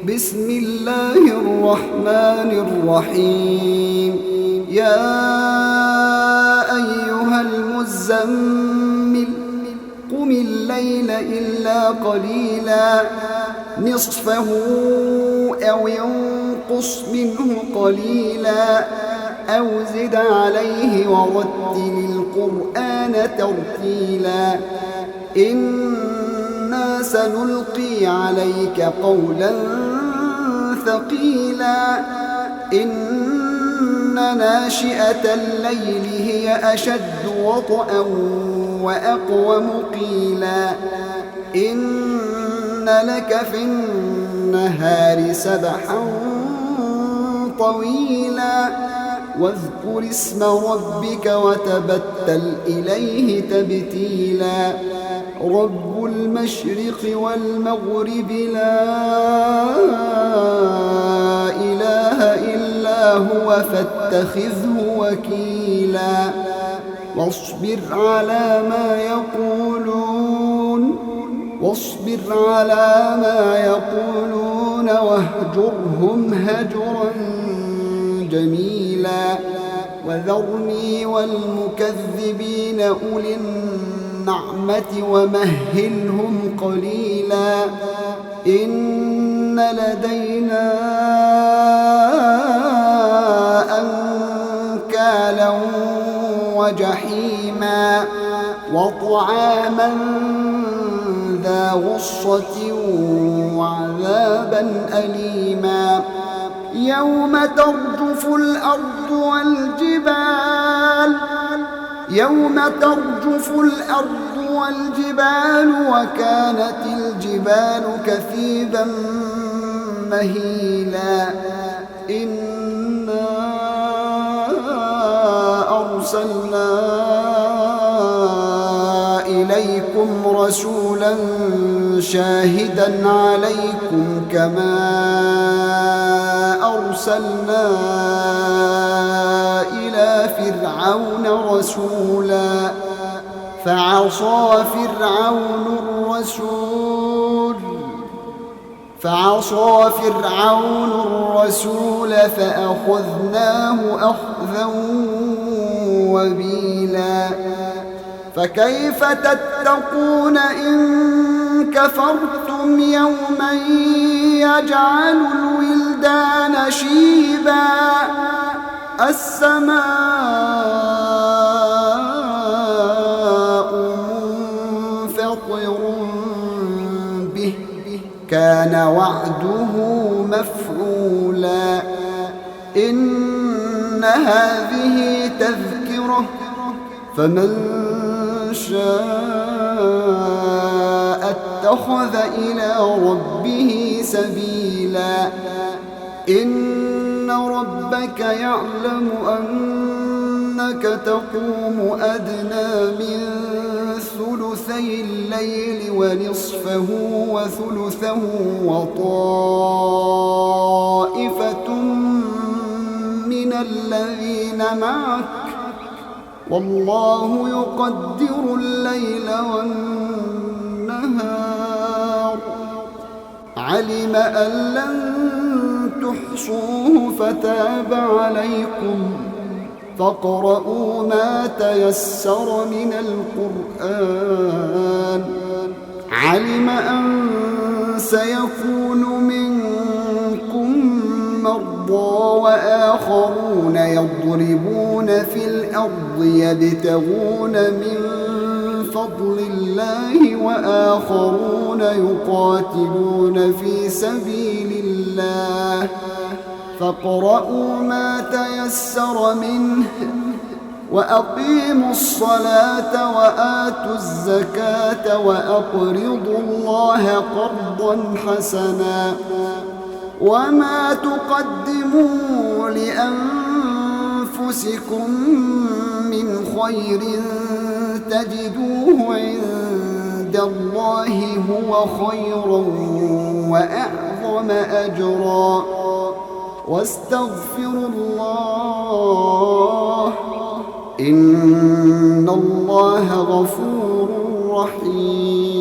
بسم الله الرحمن الرحيم. يا أيها المزمل قم الليل إلا قليلا نصفه أو ينقص منه قليلا أو زد عليه ورتل القرآن ترتيلا إنا سنلقي عليك قولا ثقيلا إن ناشئة الليل هي أشد وطئا وأقوم قيلا إن لك في النهار سبحا طويلا واذكر اسم ربك وتبتل إليه تبتيلا رب المشرق والمغرب لا إله إلا هو فاتخذه وكيلا واصبر على ما يقولون واهجرهم هجرا جميلا وذرني والمكذبين أولي النعمة ومهلهم قليلا إن لدينا أنكالا وجحيما وطعاما ذا غصة وعذابا أليما يوم ترجف الأرض والجبال وكانت الجبال كثيبا مهيلا إنا أرسلنا إليكم رسولا شاهدا عليكم كما أرسلنا إلى فرعون رسولا فعصى فرعون الرسول فأخذناه أخذا وبيلا فكيف تتقون إن كفرتم يوما يجعل الولدان شيبا السماء منفطر به كان وعده مفعولا إن هذه تذكرة فمن شاء اتخذ إلى ربه سبيلا إن ربك يعلم أنك تقوم أدنى من ثلثي الليل ونصفه وثلثه وطائفة من الذين معك والله يقدر الليل والنهار علم أن لن تحصوه فتاب عليكم فاقرؤوا ما تيسر من القرآن علم أن سيكون منكم مرضى وآخرون يضربون في الأرض يبتغون من فضل الله وآخرون يقاتلون في سبيل الله فاقرؤوا ما تيسر منه وأقيموا الصلاة وآتوا الزكاة وأقرضوا الله قرضا حسنا وما تقدموا لأنفسكم من خير تجدوه عند الله هو خيرا وأعظم أجرا واستغفروا الله إن الله غفور رحيم.